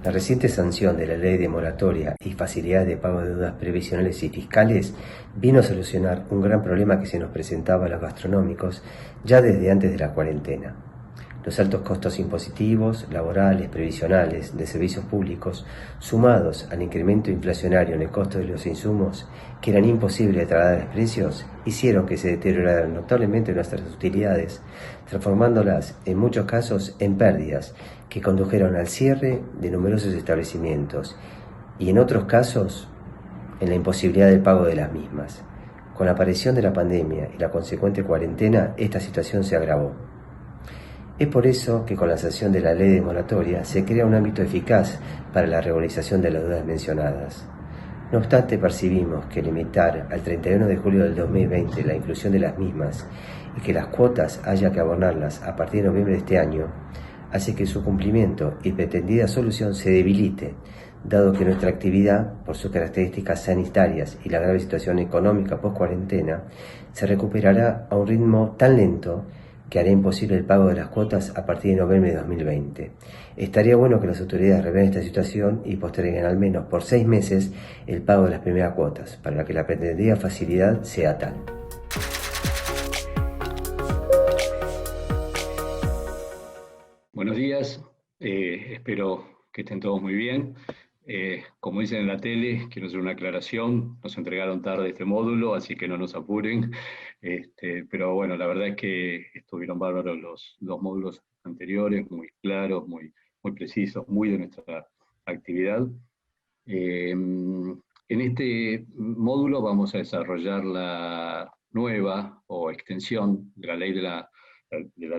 La reciente sanción de la ley de moratoria y facilidades de pago de deudas previsionales y fiscales vino a solucionar un gran problema que se nos presentaba a los gastronómicos ya desde antes de la cuarentena. Los altos costos impositivos, laborales, previsionales, de servicios públicos, sumados al incremento inflacionario en el costo de los insumos, que eran imposibles de trasladar a precios, hicieron que se deterioraran notablemente nuestras utilidades, transformándolas en muchos casos en pérdidas que condujeron al cierre de numerosos establecimientos y en otros casos en la imposibilidad del pago de las mismas. Con la aparición de la pandemia y la consecuente cuarentena, esta situación se agravó. Es por eso que con la sanción de la ley de moratoria se crea un ámbito eficaz para la regularización de las deudas mencionadas. No obstante, percibimos que limitar al 31 de julio del 2020 la inclusión de las mismas y que las cuotas haya que abonarlas a partir de noviembre de este año hace que su cumplimiento y pretendida solución se debilite, dado que nuestra actividad, por sus características sanitarias y la grave situación económica post-cuarentena, se recuperará a un ritmo tan lento que hará imposible el pago de las cuotas a partir de noviembre de 2020. Estaría bueno que las autoridades revelen esta situación y posterguen al menos por 6 meses el pago de las primeras cuotas, para que la pretendida facilidad sea tal. Buenos días, espero que estén todos muy bien. Como dicen en la tele, quiero hacer una aclaración, nos entregaron tarde este módulo, así que no nos apuren. Pero bueno, la verdad es que estuvieron bárbaros los módulos anteriores, muy claros, muy precisos, muy de nuestra actividad. En este módulo vamos a desarrollar la nueva o extensión de la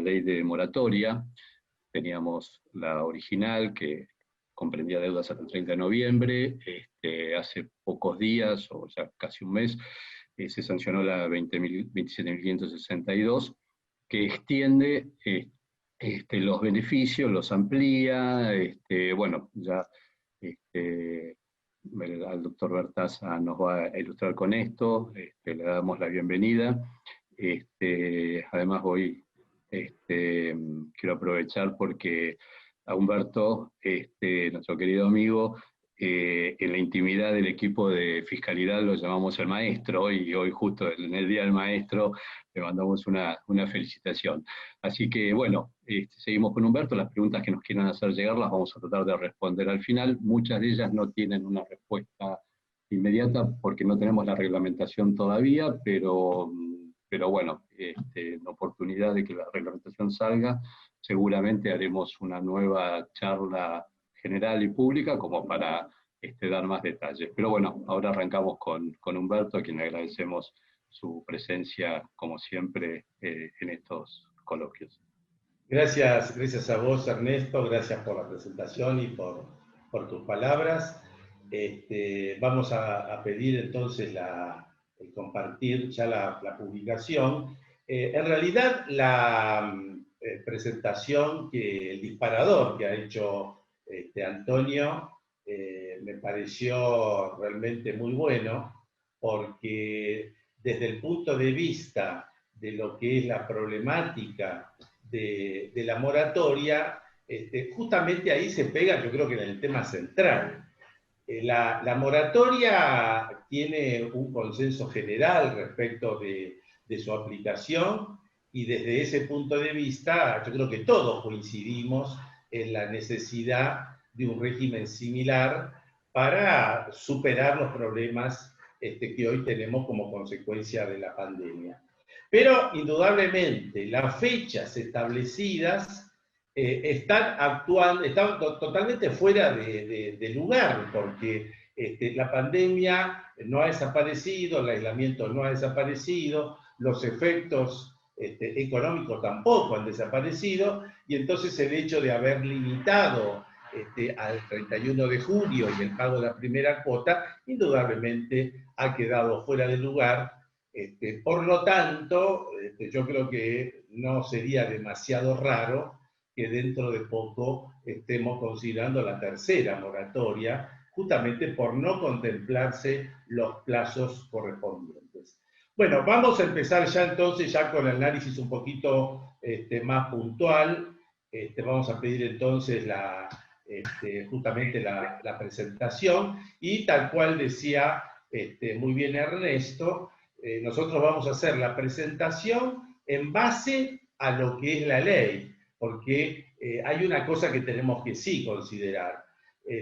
ley de moratoria. Teníamos la original que comprendía deudas hasta el 30 de noviembre. Hace pocos días, o ya casi un mes, se sancionó la 27.562, que extiende los beneficios, los amplía. Bueno, ya el doctor Bertaza nos va a ilustrar con esto. Le damos la bienvenida. Además, hoy quiero aprovechar porque a Humberto, nuestro querido amigo, en la intimidad del equipo de fiscalidad lo llamamos el maestro, y hoy justo en el Día del Maestro le mandamos una felicitación. Así que bueno, seguimos con Humberto. Las preguntas que nos quieran hacer llegar las vamos a tratar de responder al final. Muchas de ellas no tienen una respuesta inmediata porque no tenemos la reglamentación todavía, pero bueno, en oportunidad de que la reglamentación salga, seguramente haremos una nueva charla general y pública como para dar más detalles. Pero bueno, ahora arrancamos con Humberto, a quien le agradecemos su presencia, como siempre, en estos coloquios. Gracias a vos, Ernesto, gracias por la presentación y por tus palabras. Vamos a pedir entonces el compartir ya la publicación. En realidad, la presentación, el disparador que ha hecho Antonio, me pareció realmente muy bueno, porque desde el punto de vista de lo que es la problemática de la moratoria, justamente ahí se pega, yo creo que en el tema central. La moratoria tiene un consenso general respecto de su aplicación, y desde ese punto de vista yo creo que todos coincidimos en la necesidad de un régimen similar para superar los problemas que hoy tenemos como consecuencia de la pandemia. Pero indudablemente las fechas establecidas están totalmente fuera de lugar, porque la pandemia no ha desaparecido, el aislamiento no ha desaparecido, los efectos económicos tampoco han desaparecido, y entonces el hecho de haber limitado al 31 de julio y el pago de la primera cuota, indudablemente ha quedado fuera de lugar. Por lo tanto, yo creo que no sería demasiado raro que dentro de poco estemos considerando la tercera moratoria, justamente por no contemplarse los plazos correspondientes. Bueno, vamos a empezar ya entonces con el análisis un poquito más puntual. Vamos a pedir entonces justamente la presentación, y tal cual decía muy bien Ernesto, nosotros vamos a hacer la presentación en base a lo que es la ley, porque hay una cosa que tenemos que sí considerar.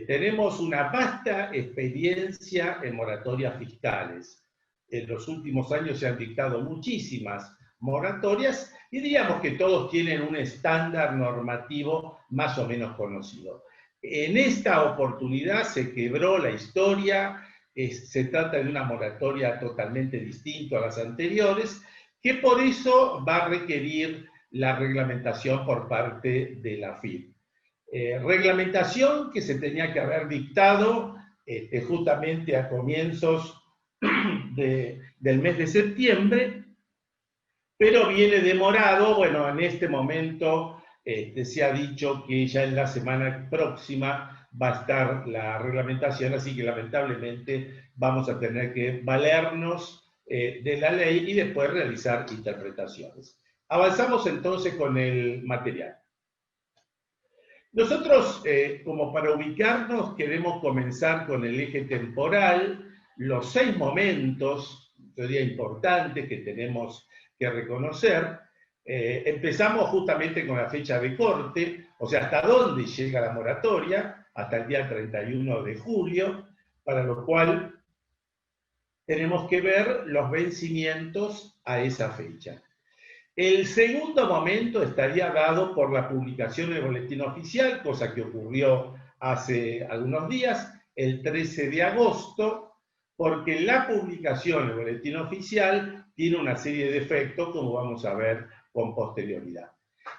Tenemos una vasta experiencia en moratorias fiscales. En los últimos años se han dictado muchísimas moratorias y diríamos que todos tienen un estándar normativo más o menos conocido. En esta oportunidad se quebró la historia, se trata de una moratoria totalmente distinta a las anteriores, que por eso va a requerir la reglamentación por parte de la AFIP. Reglamentación que se tenía que haber dictado justamente a comienzos del mes de septiembre, pero viene demorado. Bueno, en este momento se ha dicho que ya en la semana próxima va a estar la reglamentación, así que lamentablemente vamos a tener que valernos de la ley y después realizar interpretaciones. Avanzamos entonces con el material. Nosotros, como para ubicarnos, queremos comenzar con el eje temporal, los 6 momentos, yo diría importantes, que tenemos que reconocer. Empezamos justamente con la fecha de corte, o sea, hasta dónde llega la moratoria, hasta el día 31 de julio, para lo cual tenemos que ver los vencimientos a esa fecha. El segundo momento estaría dado por la publicación del boletín oficial, cosa que ocurrió hace algunos días, el 13 de agosto, porque la publicación del boletín oficial tiene una serie de efectos, como vamos a ver con posterioridad.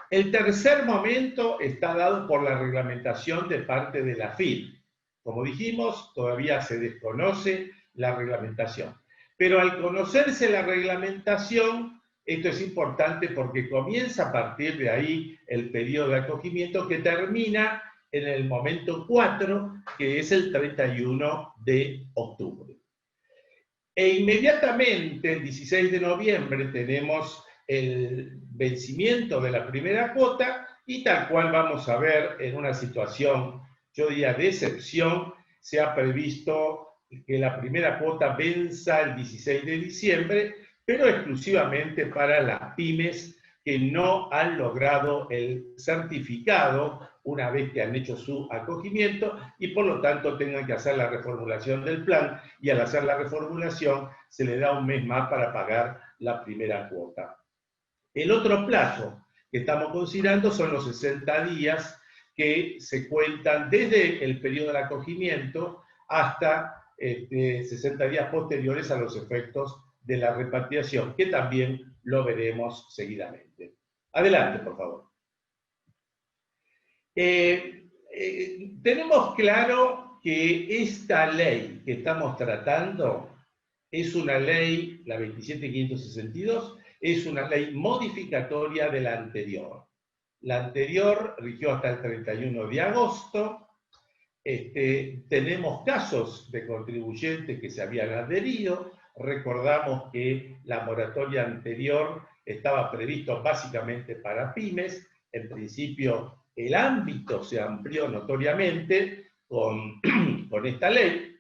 El tercer momento está dado por la reglamentación de parte de la AFIP. Como dijimos, todavía se desconoce la reglamentación. Pero al conocerse la reglamentación, esto es importante porque comienza a partir de ahí el periodo de acogimiento que termina en el momento 4, que es el 31 de octubre. E inmediatamente, el 16 de noviembre, tenemos el vencimiento de la primera cuota y tal cual vamos a ver en una situación, yo diría, de excepción, se ha previsto que la primera cuota venza el 16 de diciembre, pero exclusivamente para las pymes que no han logrado el certificado una vez que han hecho su acogimiento y por lo tanto tengan que hacer la reformulación del plan, y al hacer la reformulación se le da un mes más para pagar la primera cuota. El otro plazo que estamos considerando son los 60 días que se cuentan desde el periodo del acogimiento hasta 60 días posteriores a los efectos de la repatriación, que también lo veremos seguidamente. Adelante, por favor. Tenemos claro que esta ley que estamos tratando es una ley, la 27.562, es una ley modificatoria de la anterior. La anterior rigió hasta el 31 de agosto. Tenemos casos de contribuyentes que se habían adherido. Recordamos que la moratoria anterior estaba previsto básicamente para pymes. En principio, el ámbito se amplió notoriamente con esta ley.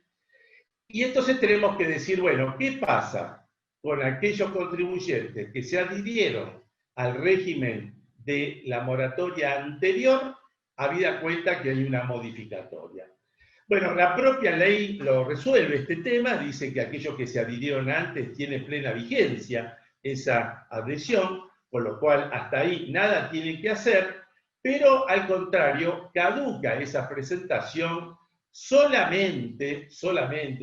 Y entonces tenemos que decir, bueno, ¿qué pasa con aquellos contribuyentes que se adhirieron al régimen de la moratoria anterior, habida cuenta que hay una modificatoria? Bueno, la propia ley lo resuelve este tema, dice que aquellos que se adhirieron antes tienen plena vigencia esa adhesión, con lo cual hasta ahí nada tienen que hacer, pero al contrario, caduca esa presentación solamente,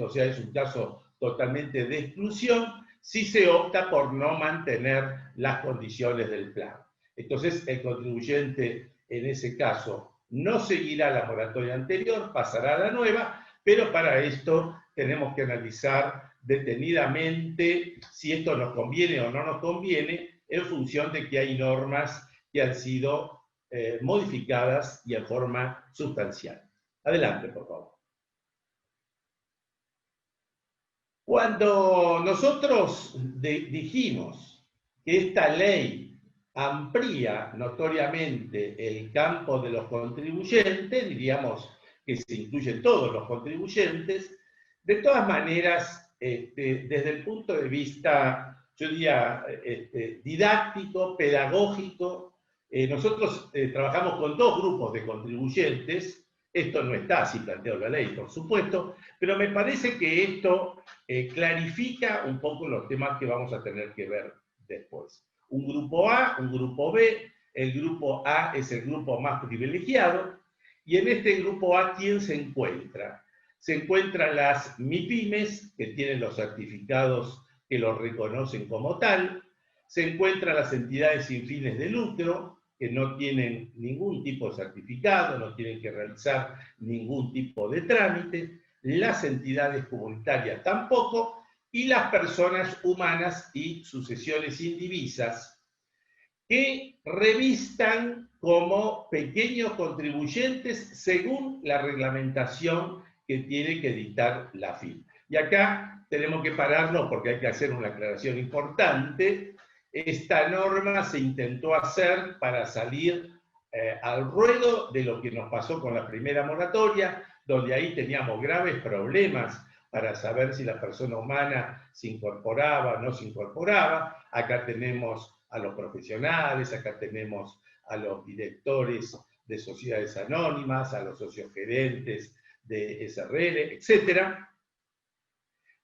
o sea, es un caso totalmente de exclusión, si se opta por no mantener las condiciones del plan. Entonces, el contribuyente en ese caso no seguirá la moratoria anterior, pasará a la nueva, pero para esto tenemos que analizar detenidamente si esto nos conviene o no nos conviene, en función de que hay normas que han sido modificadas y en forma sustancial. Adelante, por favor. Cuando nosotros dijimos que esta ley amplía notoriamente el campo de los contribuyentes, diríamos que se incluyen todos los contribuyentes. De todas maneras, desde el punto de vista, yo diría, didáctico, pedagógico, nosotros trabajamos con dos grupos de contribuyentes. Esto no está así planteado en la ley, por supuesto, pero me parece que esto clarifica un poco los temas que vamos a tener que ver después. Un grupo A, un grupo B. El grupo A es el grupo más privilegiado, y en este grupo A, ¿quién se encuentra? Se encuentran las MIPYMES, que tienen los certificados que los reconocen como tal. Se encuentran las entidades sin fines de lucro, que no tienen ningún tipo de certificado, no tienen que realizar ningún tipo de trámite. Las entidades comunitarias tampoco, y las personas humanas y sucesiones indivisas, que revistan como pequeños contribuyentes según la reglamentación que tiene que dictar la AFIP. Y acá tenemos que pararnos porque hay que hacer una aclaración importante. Esta norma se intentó hacer para salir al ruedo de lo que nos pasó con la primera moratoria, donde ahí teníamos graves problemas para saber si la persona humana se incorporaba o no se incorporaba. Acá tenemos a los profesionales, acá tenemos a los directores de sociedades anónimas, a los socios gerentes de SRL, etc.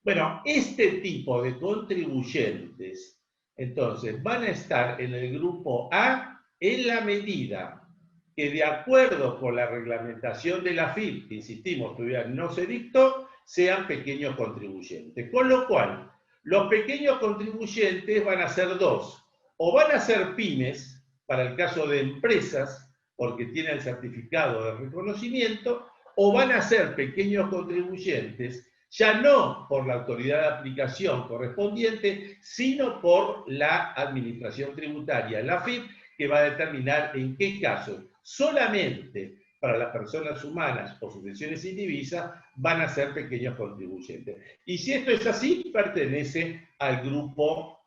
Bueno, este tipo de contribuyentes, entonces, van a estar en el grupo A en la medida que, de acuerdo con la reglamentación de la AFIP, que insistimos, todavía no se dictó, sean pequeños contribuyentes. Con lo cual, los pequeños contribuyentes van a ser dos. O van a ser pymes, para el caso de empresas, porque tienen el certificado de reconocimiento, o van a ser pequeños contribuyentes, ya no por la autoridad de aplicación correspondiente, sino por la administración tributaria, la AFIP, que va a determinar en qué casos solamente para las personas humanas o sucesiones indivisas van a ser pequeños contribuyentes. Y si esto es así, pertenece al grupo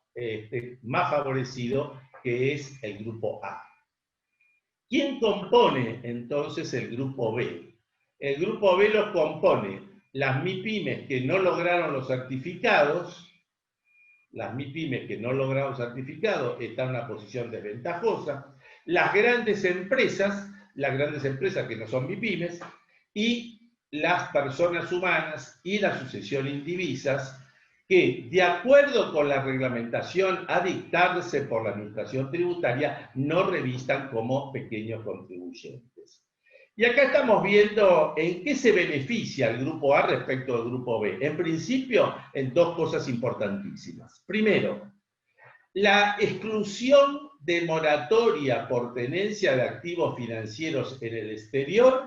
más favorecido, que es el grupo A. ¿Quién compone entonces el grupo B? El grupo B lo compone las MIPYMES que no lograron los certificados. Las MIPYMES que no lograron certificados están en una posición desventajosa. Las grandes empresas que no son MIPYMES, y las personas humanas y las sucesiones indivisas, que, de acuerdo con la reglamentación a dictarse por la Administración Tributaria, no revistan como pequeños contribuyentes. Y acá estamos viendo en qué se beneficia el grupo A respecto al grupo B. En principio, en dos cosas importantísimas. Primero, la exclusión de moratoria por tenencia de activos financieros en el exterior.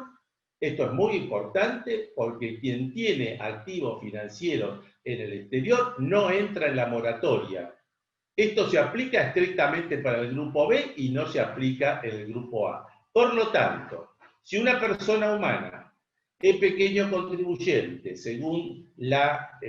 Esto es muy importante porque quien tiene activos financieros en el exterior no entra en la moratoria. Esto se aplica estrictamente para el grupo B y no se aplica en el grupo A. Por lo tanto, si una persona humana es pequeño contribuyente según la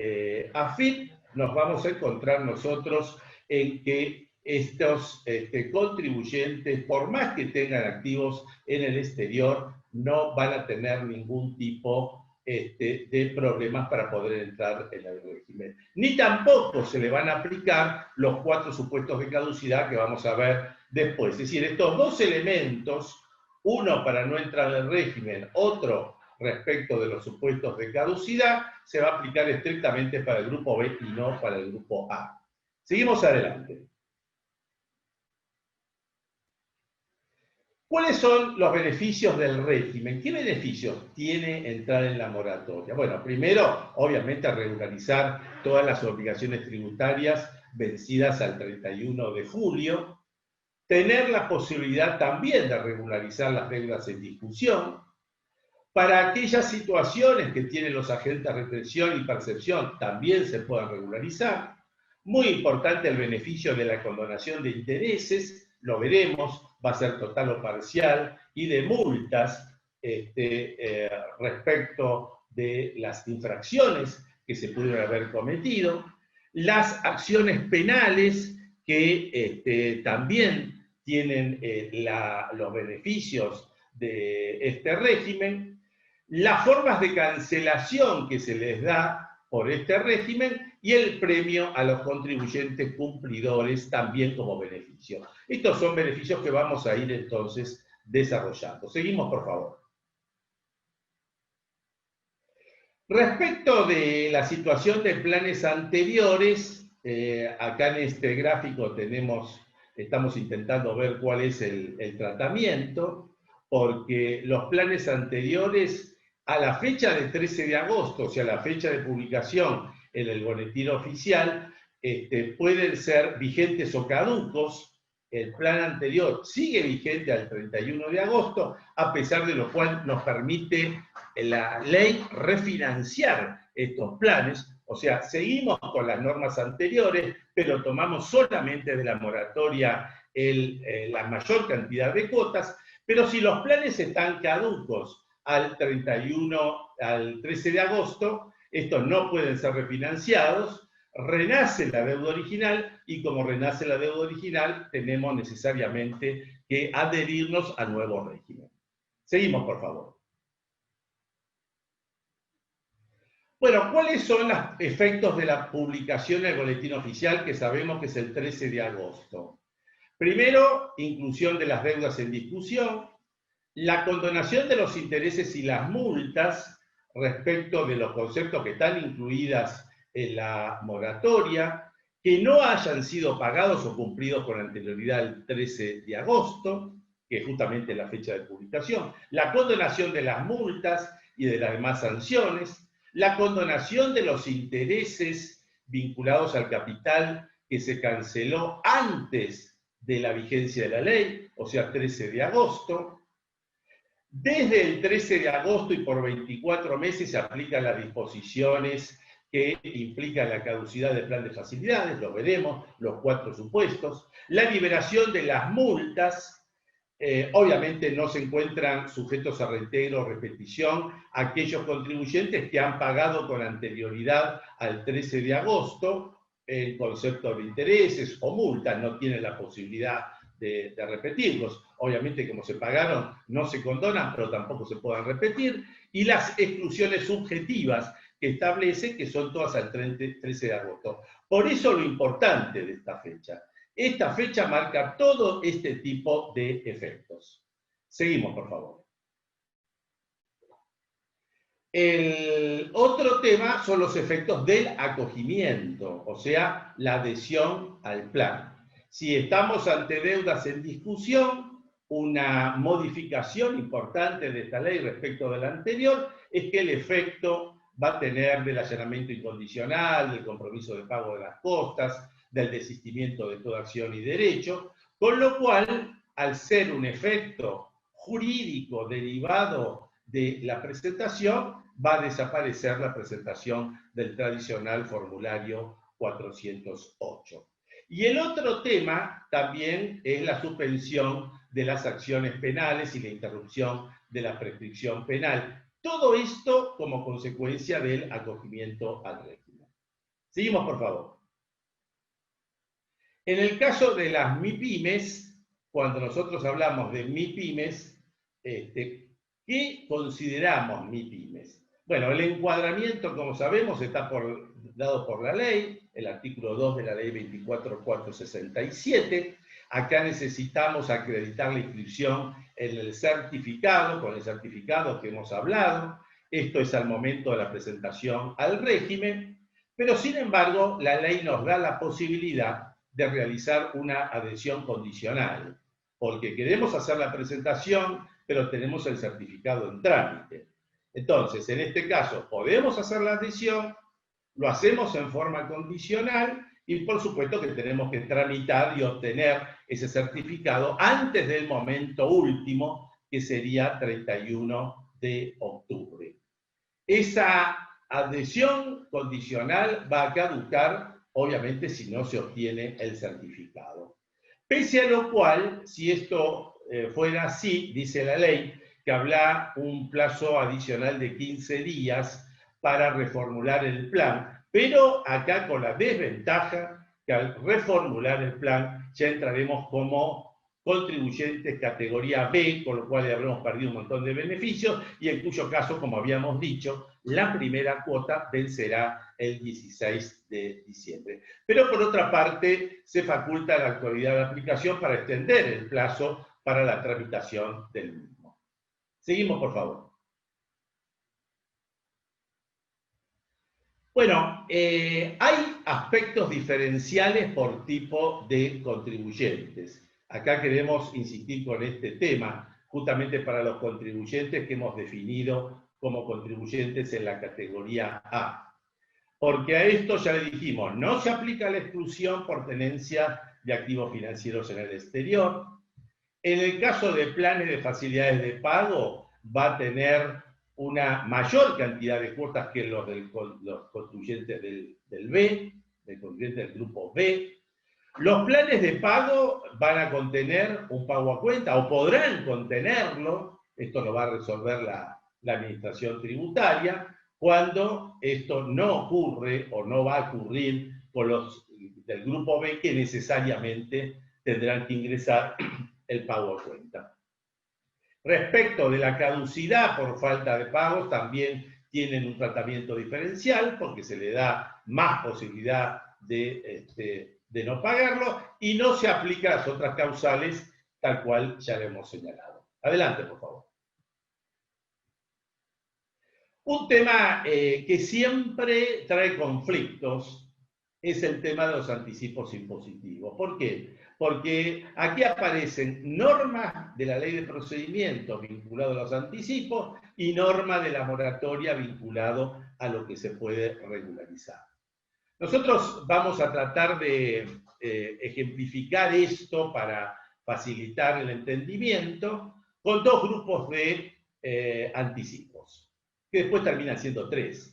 AFIP, nos vamos a encontrar nosotros en que estos contribuyentes, por más que tengan activos en el exterior, no van a tener ningún tipo de problemas para poder entrar en el régimen. Ni tampoco se le van a aplicar los 4 supuestos de caducidad que vamos a ver después. Es decir, estos dos elementos, uno para no entrar en el régimen, otro respecto de los supuestos de caducidad, se va a aplicar estrictamente para el grupo B y no para el grupo A. Seguimos adelante. ¿Cuáles son los beneficios del régimen? ¿Qué beneficios tiene entrar en la moratoria? Bueno, primero, obviamente, regularizar todas las obligaciones tributarias vencidas al 31 de julio, tener la posibilidad también de regularizar las deudas en discusión. Para aquellas situaciones que tienen los agentes de retención y percepción, también se puedan regularizar. Muy importante el beneficio de la condonación de intereses, lo veremos, va a ser total o parcial, y de multas respecto de las infracciones que se pudieron haber cometido. Las acciones penales que también tienen los beneficios de este régimen, las formas de cancelación que se les da por este régimen y el premio a los contribuyentes cumplidores también como beneficio. Estos son beneficios que vamos a ir entonces desarrollando. Seguimos, por favor. Respecto de la situación de planes anteriores, acá en este gráfico estamos intentando ver cuál es el tratamiento, porque los planes anteriores a la fecha del 13 de agosto, o sea, la fecha de publicación en el boletín oficial, pueden ser vigentes o caducos. El plan anterior sigue vigente al 31 de agosto, a pesar de lo cual nos permite la ley refinanciar estos planes, o sea, seguimos con las normas anteriores, pero tomamos solamente de la moratoria la mayor cantidad de cuotas, pero si los planes están caducos al 13 de agosto, estos no pueden ser refinanciados, renace la deuda original y como renace la deuda original tenemos necesariamente que adherirnos al nuevo régimen. Seguimos, por favor. Bueno, ¿cuáles son los efectos de la publicación del boletín oficial que sabemos que es el 13 de agosto? Primero, inclusión de las deudas en discusión, la condonación de los intereses y las multas respecto de los conceptos que están incluidas en la moratoria, que no hayan sido pagados o cumplidos con anterioridad al 13 de agosto, que es justamente la fecha de publicación, la condonación de las multas y de las demás sanciones, la condonación de los intereses vinculados al capital que se canceló antes de la vigencia de la ley, o sea, 13 de agosto. Desde el 13 de agosto y por 24 meses se aplican las disposiciones que implican la caducidad del plan de facilidades, lo veremos, los 4 supuestos. La liberación de las multas, obviamente no se encuentran sujetos a reintegro o repetición aquellos contribuyentes que han pagado con anterioridad al 13 de agosto el concepto de intereses o multas, no tienen la posibilidad de repetirlos. Obviamente, como se pagaron, no se condonan, pero tampoco se pueden repetir. Y las exclusiones subjetivas que establece, que son todas al 13 de agosto. Por eso lo importante de esta fecha. Esta fecha marca todo este tipo de efectos. Seguimos, por favor. El otro tema son los efectos del acogimiento, o sea, la adhesión al plan. Si estamos ante deudas en discusión, una modificación importante de esta ley respecto de la anterior es que el efecto va a tener del allanamiento incondicional, del compromiso de pago de las costas, del desistimiento de toda acción y derecho, con lo cual, al ser un efecto jurídico derivado de la presentación, va a desaparecer la presentación del tradicional formulario 408. Y el otro tema también es la suspensión de las acciones penales y la interrupción de la prescripción penal. Todo esto como consecuencia del acogimiento al régimen. Seguimos, por favor. En el caso de las MIPYMES, cuando nosotros hablamos de MIPYMES, ¿qué consideramos MIPYMES? Bueno, el encuadramiento, como sabemos, está dado por la ley, el artículo 2 de la ley 24.467. Acá necesitamos acreditar la inscripción en el certificado, con el certificado que hemos hablado. Esto es al momento de la presentación al régimen, pero sin embargo, la ley nos da la posibilidad de realizar una adhesión condicional, porque queremos hacer la presentación, pero tenemos el certificado en trámite. Entonces, en este caso, podemos hacer la adhesión, lo hacemos en forma condicional y por supuesto que tenemos que tramitar y obtener ese certificado antes del momento último, que sería 31 de octubre. Esa adhesión condicional va a caducar, obviamente, si no se obtiene el certificado. Pese a lo cual, si esto fuera así, dice la ley, que habrá un plazo adicional de 15 días para reformular el plan, pero acá con la desventaja que al reformular el plan ya entraremos como contribuyentes categoría B, con lo cual habremos perdido un montón de beneficios, y en cuyo caso, como habíamos dicho, la primera cuota vencerá el 16 de diciembre. Pero por otra parte, se faculta a la autoridad de aplicación para extender el plazo para la tramitación del mismo. Seguimos, por favor. Bueno, hay aspectos diferenciales por tipo de contribuyentes. Acá queremos insistir con este tema, justamente para los contribuyentes que hemos definido como contribuyentes en la categoría A. Porque a esto ya le dijimos, no se aplica la exclusión por tenencia de activos financieros en el exterior. En el caso de planes de facilidades de pago, va a tener una mayor cantidad de cuotas que los contribuyentes del B, del contribuyente del grupo B. Los planes de pago van a contener un pago a cuenta, o podrán contenerlo, esto lo va a resolver la administración tributaria, cuando esto no ocurre o no va a ocurrir con los del grupo B, que necesariamente tendrán que ingresar el pago a cuenta. Respecto de la caducidad por falta de pagos, también tienen un tratamiento diferencial porque se le da más posibilidad de no pagarlo y no se aplica a las otras causales tal cual ya le hemos señalado. Adelante, por favor. Un tema que siempre trae conflictos es el tema de los anticipos impositivos. ¿Por qué? Porque aquí aparecen normas de la ley de procedimiento vinculado a los anticipos y normas de la moratoria vinculado a lo que se puede regularizar. Nosotros vamos a tratar de ejemplificar esto para facilitar el entendimiento con dos grupos de anticipos, que después terminan siendo tres.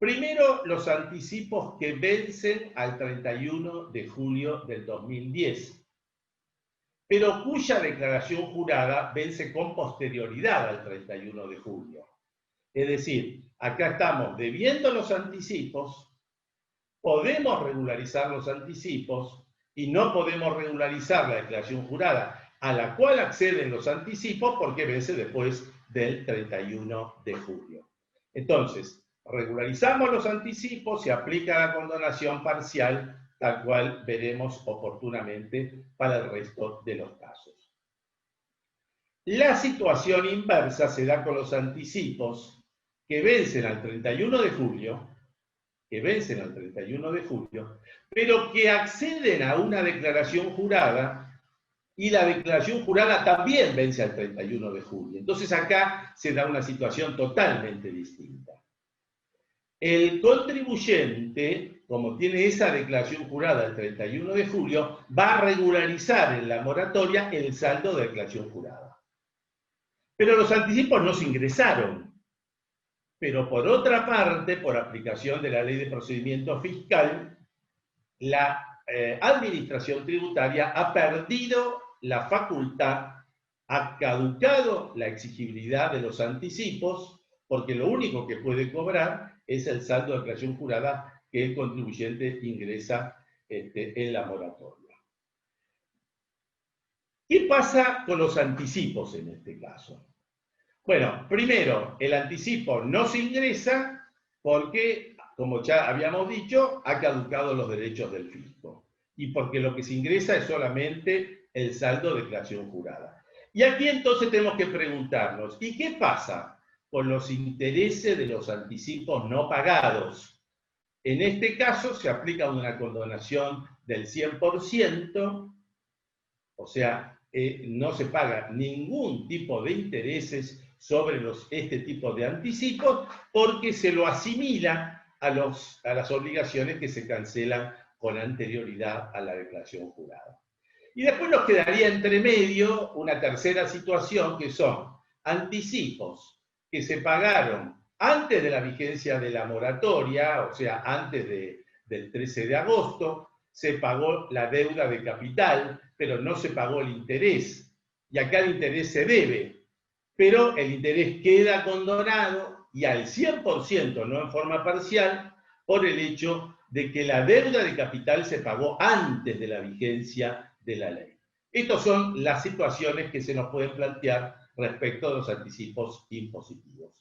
Primero, los anticipos que vencen al 31 de julio del 2010, pero cuya declaración jurada vence con posterioridad al 31 de julio. Es decir, acá estamos debiendo los anticipos, podemos regularizar los anticipos y no podemos regularizar la declaración jurada a la cual acceden los anticipos porque vence después del 31 de julio. Entonces, regularizamos los anticipos, se aplica la condonación parcial, tal cual veremos oportunamente para el resto de los casos. La situación inversa se da con los anticipos que vencen al 31 de julio, pero que acceden a una declaración jurada y la declaración jurada también vence al 31 de julio. Entonces acá se da una situación totalmente distinta. El contribuyente, como tiene esa declaración jurada el 31 de julio, va a regularizar en la moratoria el saldo de declaración jurada. Pero los anticipos no se ingresaron. Pero por otra parte, por aplicación de la ley de procedimiento fiscal, la administración tributaria ha perdido la facultad, ha caducado la exigibilidad de los anticipos, porque lo único que puede cobrar es el saldo de declaración jurada que el contribuyente ingresa en la moratoria. ¿Qué pasa con los anticipos en este caso? Bueno, primero, el anticipo no se ingresa porque, como ya habíamos dicho, ha caducado los derechos del fisco. Y porque lo que se ingresa es solamente el saldo de declaración jurada. Y aquí entonces tenemos que preguntarnos, ¿y qué pasa con los intereses de los anticipos no pagados? En este caso se aplica una condonación del 100%, o sea, no se paga ningún tipo de intereses sobre este tipo de anticipos porque se lo asimila a las obligaciones que se cancelan con anterioridad a la declaración jurada. Y después nos quedaría entre medio una tercera situación que son anticipos que se pagaron antes de la vigencia de la moratoria, o sea, antes del 13 de agosto, se pagó la deuda de capital, pero no se pagó el interés. Y acá el interés se debe, pero el interés queda condonado y al 100%, no en forma parcial, por el hecho de que la deuda de capital se pagó antes de la vigencia de la ley. Estas son las situaciones que se nos pueden plantear respecto a los anticipos impositivos.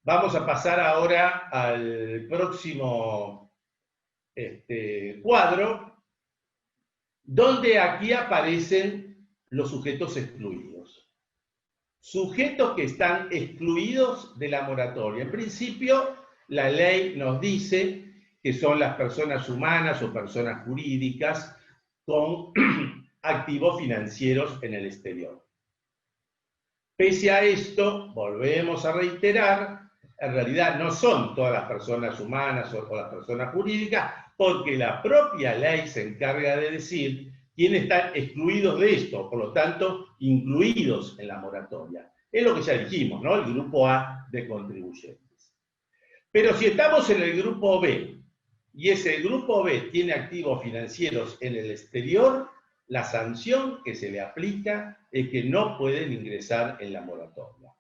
Vamos a pasar ahora al próximo cuadro, donde aquí aparecen los sujetos excluidos. Sujetos que están excluidos de la moratoria. En principio, la ley nos dice que son las personas humanas o personas jurídicas con activos financieros en el exterior. Pese a esto, volvemos a reiterar, en realidad no son todas las personas humanas o las personas jurídicas, porque la propia ley se encarga de decir quiénes están excluidos de esto, por lo tanto, incluidos en la moratoria. Es lo que ya dijimos, ¿no? El grupo A de contribuyentes. Pero si estamos en el grupo B, y ese grupo B tiene activos financieros en el exterior, la sanción que se le aplica es que no pueden ingresar en la moratoria.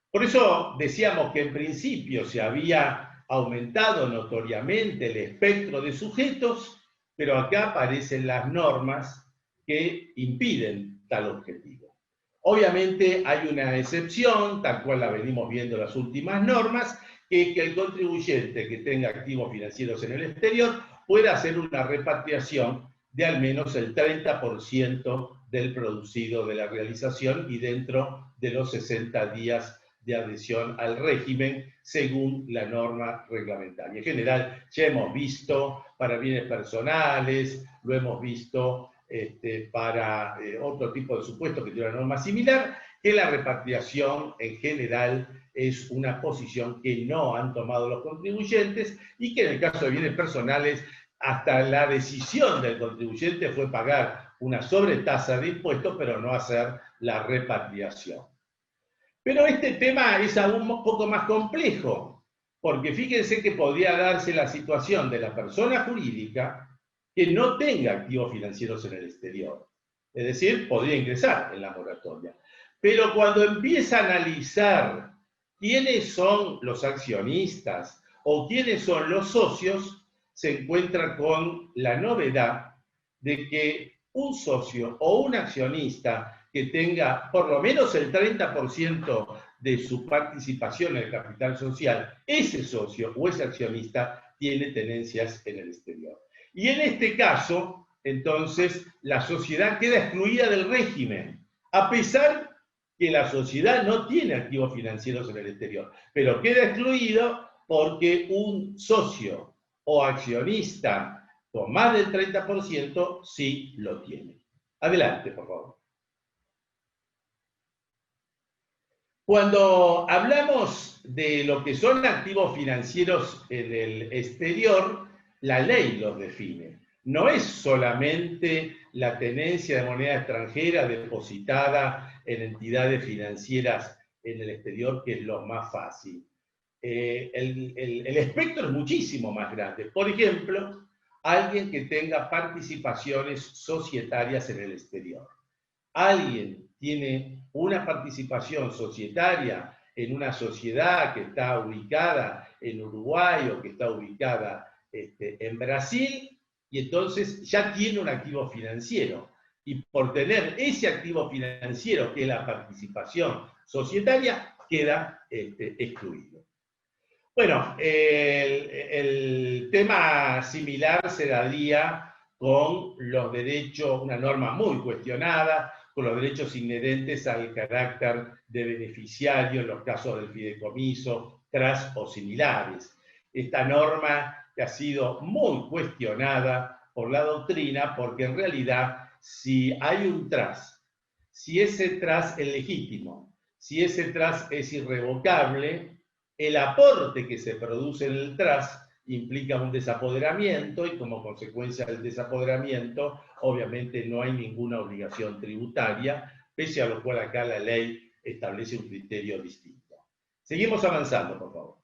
Por eso decíamos que en principio se había aumentado notoriamente el espectro de sujetos, pero acá aparecen las normas que impiden tal objetivo. Obviamente hay una excepción, tal cual la venimos viendo en las últimas normas, que es que el contribuyente que tenga activos financieros en el exterior pueda hacer una repatriación de al menos el 30% del producido de la realización y dentro de los 60 días de adhesión al régimen según la norma reglamentaria. En general, ya hemos visto para bienes personales, lo hemos visto para otro tipo de supuestos que tiene una norma similar, que la repatriación en general es una posición que no han tomado los contribuyentes y que en el caso de bienes personales hasta la decisión del contribuyente fue pagar una sobretasa de impuestos, pero no hacer la repatriación. Pero este tema es aún un poco más complejo, porque fíjense que podría darse la situación de la persona jurídica que no tenga activos financieros en el exterior. Es decir, podría ingresar en la moratoria. Pero cuando empieza a analizar quiénes son los accionistas o quiénes son los socios, se encuentra con la novedad de que un socio o un accionista que tenga por lo menos el 30% de su participación en el capital social, ese socio o ese accionista tiene tenencias en el exterior. Y en este caso, entonces, la sociedad queda excluida del régimen, a pesar que la sociedad no tiene activos financieros en el exterior, pero queda excluido porque un socio o accionista con más del 30% sí lo tiene. Adelante, por favor. Cuando hablamos de lo que son activos financieros en el exterior, la ley los define. No es solamente la tenencia de moneda extranjera depositada en entidades financieras en el exterior, que es lo más fácil. El espectro es muchísimo más grande. Por ejemplo, alguien que tenga participaciones societarias en el exterior. Alguien tiene una participación societaria en una sociedad que está ubicada en Uruguay o que está ubicada en Brasil, y entonces ya tiene un activo financiero. Y por tener ese activo financiero, que es la participación societaria, queda excluido. Bueno, el tema similar se daría con los derechos, una norma muy cuestionada, con los derechos inherentes al carácter de beneficiario en los casos del fideicomiso, tras o similares. Esta norma que ha sido muy cuestionada por la doctrina, porque en realidad, si hay un tras, si ese tras es legítimo, si ese tras es irrevocable, el aporte que se produce en el tras implica un desapoderamiento y como consecuencia del desapoderamiento obviamente no hay ninguna obligación tributaria, pese a lo cual acá la ley establece un criterio distinto. Seguimos avanzando, por favor.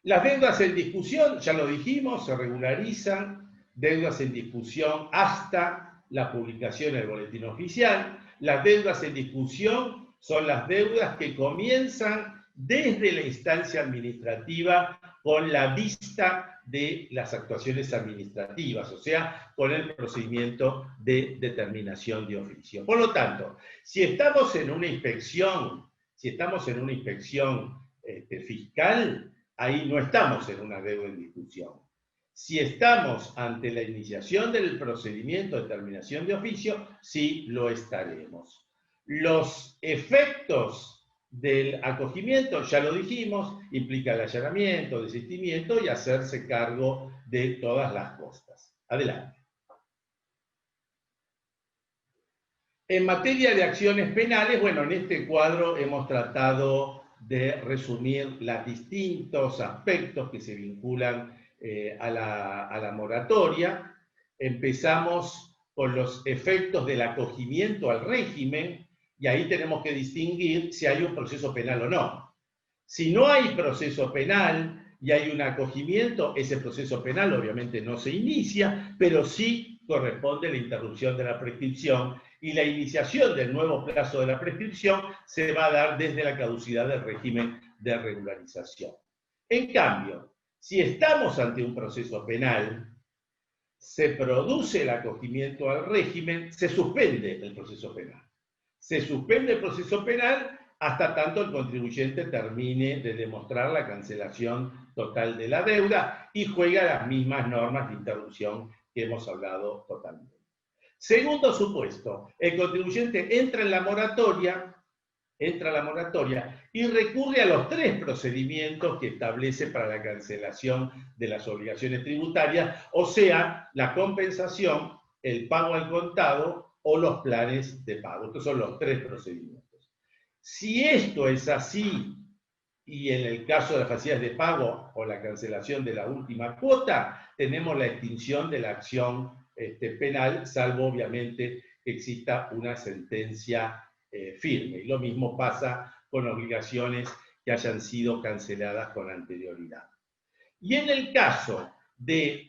Las deudas en discusión, ya lo dijimos, se regularizan, deudas en discusión hasta la publicación en el boletín oficial. Las deudas en discusión son las deudas que comienzan desde la instancia administrativa con la vista de las actuaciones administrativas, o sea, con el procedimiento de determinación de oficio. Por lo tanto, si estamos en una inspección, fiscal, ahí no estamos en una deuda en discusión. Si estamos ante la iniciación del procedimiento de determinación de oficio, sí lo estaremos. Los efectos del acogimiento, ya lo dijimos, implica el allanamiento, desistimiento y hacerse cargo de todas las costas. Adelante. En materia de acciones penales, bueno, en este cuadro hemos tratado de resumir los distintos aspectos que se vinculan a la moratoria. Empezamos con los efectos del acogimiento al régimen, y ahí tenemos que distinguir si hay un proceso penal o no. Si no hay proceso penal y hay un acogimiento, ese proceso penal obviamente no se inicia, pero sí corresponde la interrupción de la prescripción, y la iniciación del nuevo plazo de la prescripción se va a dar desde la caducidad del régimen de regularización. En cambio, si estamos ante un proceso penal, se produce el acogimiento al régimen, se suspende el proceso penal. Se suspende el proceso penal hasta tanto el contribuyente termine de demostrar la cancelación total de la deuda y juega las mismas normas de interrupción que hemos hablado totalmente. Segundo supuesto, el contribuyente entra en la moratoria y recurre a los 3 procedimientos que establece para la cancelación de las obligaciones tributarias, o sea, la compensación, el pago al contado o los planes de pago. Estos son los 3 procedimientos. Si esto es así, y en el caso de las facilidades de pago o la cancelación de la última cuota, tenemos la extinción de la acción penal, salvo obviamente que exista una sentencia firme. Y lo mismo pasa con obligaciones que hayan sido canceladas con anterioridad. Y en el caso de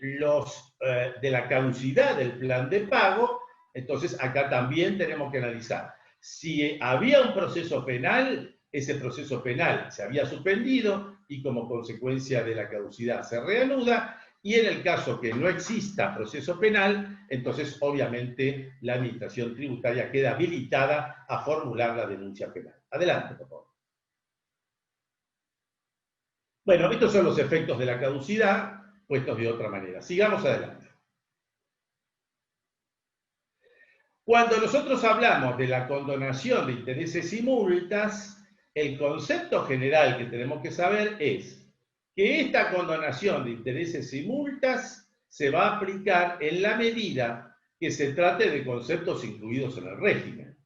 la caducidad del plan de pago, entonces acá también tenemos que analizar si había un proceso penal, ese proceso penal se había suspendido y como consecuencia de la caducidad se reanuda, y en el caso que no exista proceso penal, entonces obviamente la administración tributaria queda habilitada a formular la denuncia penal. Adelante, por favor. Bueno, estos son los efectos de la caducidad, puestos de otra manera. Sigamos adelante. Cuando nosotros hablamos de la condonación de intereses y multas, el concepto general que tenemos que saber es que esta condonación de intereses y multas se va a aplicar en la medida que se trate de conceptos incluidos en el régimen.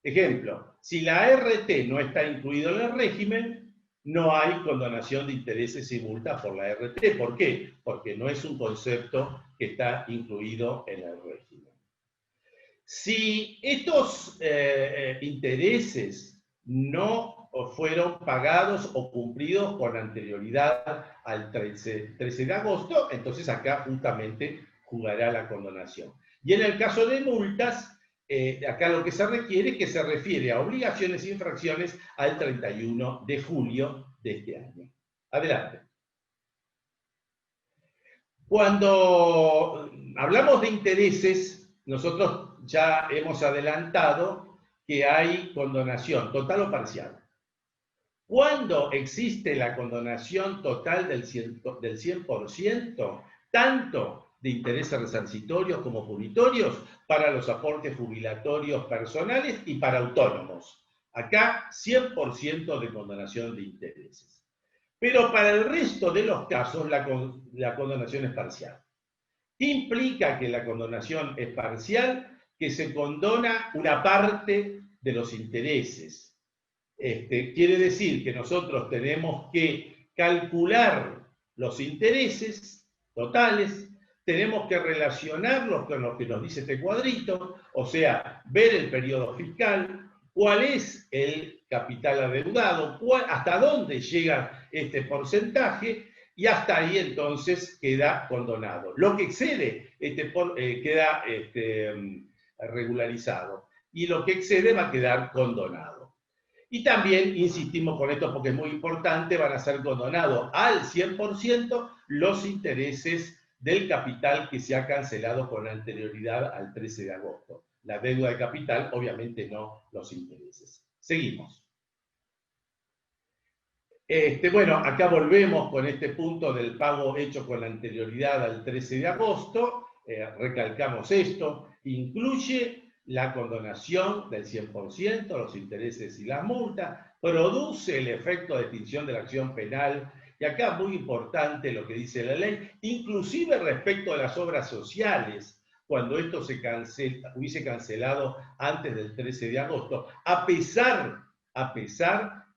Ejemplo, si la ART no está incluido en el régimen, no hay condonación de intereses y multas por la ART. ¿Por qué? Porque no es un concepto que está incluido en el régimen. Si estos intereses no fueron pagados o cumplidos con anterioridad al 13 de agosto, entonces acá justamente jugará la condonación. Y en el caso de multas, acá lo que se requiere es que se refiere a obligaciones e infracciones al 31 de julio de este año. Adelante. Cuando hablamos de intereses, nosotros ya hemos adelantado que hay condonación total o parcial. Cuando existe la condonación total del 100%, tanto de intereses resarcitorios como punitorios, para los aportes jubilatorios personales y para autónomos. Acá 100% de condonación de intereses. Pero para el resto de los casos la condonación es parcial. ¿Qué implica que la condonación es parcial? Que se condona una parte de los intereses. Quiere decir que nosotros tenemos que calcular los intereses totales, tenemos que relacionarlos con lo que nos dice este cuadrito, o sea, ver el periodo fiscal, cuál es el capital adeudado, hasta dónde llega este porcentaje, y hasta ahí entonces queda condonado. Lo que excede queda regularizado, y lo que excede va a quedar condonado. Y también insistimos con esto porque es muy importante, van a ser condonados al 100% los intereses del capital que se ha cancelado con anterioridad al 13 de agosto. La deuda de capital, obviamente no los intereses. Seguimos. Bueno, acá volvemos con este punto del pago hecho con anterioridad al 13 de agosto. Recalcamos esto. Incluye la condonación del 100%, los intereses y la multa. Produce el efecto de extinción de la acción penal. Y acá muy importante lo que dice la ley, inclusive respecto a las obras sociales, cuando esto hubiese cancelado antes del 13 de agosto, a pesar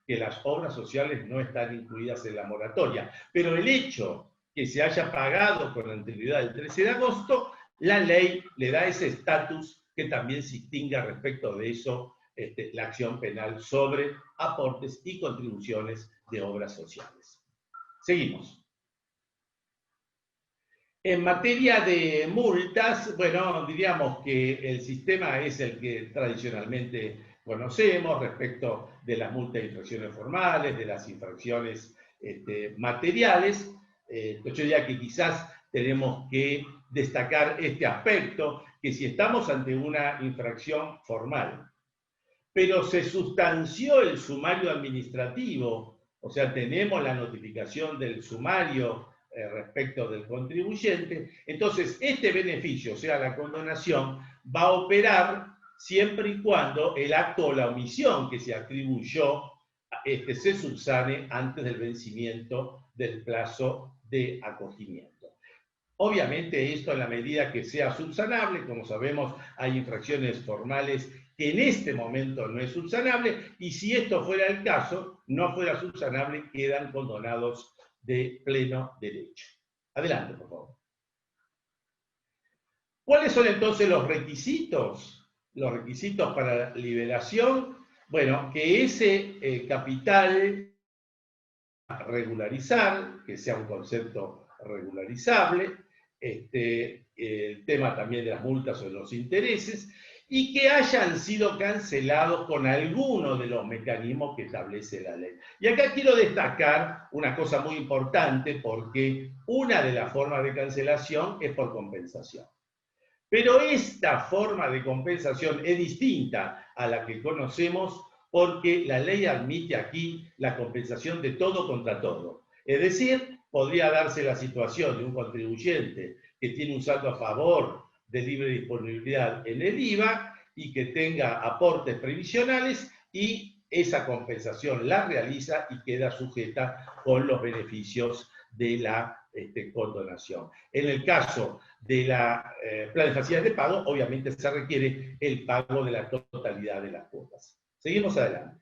que las obras sociales no están incluidas en la moratoria. Pero el hecho que se haya pagado con anterioridad al 13 de agosto, la ley le da ese estatus que también se extinga respecto de eso la acción penal sobre aportes y contribuciones de obras sociales. Seguimos. En materia de multas, bueno, diríamos que el sistema es el que tradicionalmente conocemos respecto de las multas de infracciones formales, de las infracciones materiales. Yo diría que quizás tenemos que destacar este aspecto, que si estamos ante una infracción formal, pero se sustanció el sumario administrativo, o sea, tenemos la notificación del sumario respecto del contribuyente, entonces este beneficio, o sea, la condonación, va a operar siempre y cuando el acto o la omisión que se atribuyó se subsane antes del vencimiento del plazo de acogimiento. Obviamente esto en la medida que sea subsanable, como sabemos hay infracciones formales que en este momento no es subsanable, y si esto fuera el caso, no fuera subsanable, quedan condonados de pleno derecho. Adelante, por favor. ¿Cuáles son entonces los requisitos? Los requisitos para la liberación. Bueno, que ese capital regularizar, que sea un concepto regularizable, el tema también de las multas o de los intereses, y que hayan sido cancelados con alguno de los mecanismos que establece la ley. Y acá quiero destacar una cosa muy importante, porque una de las formas de cancelación es por compensación. Pero esta forma de compensación es distinta a la que conocemos porque la ley admite aquí la compensación de todo contra todo. Es decir, podría darse la situación de un contribuyente que tiene un saldo a favor de libre disponibilidad en el IVA y que tenga aportes previsionales y esa compensación la realiza y queda sujeta con los beneficios de la condonación. En el caso de la plan de facilidades de pago, obviamente se requiere el pago de la totalidad de las cuotas. Seguimos adelante.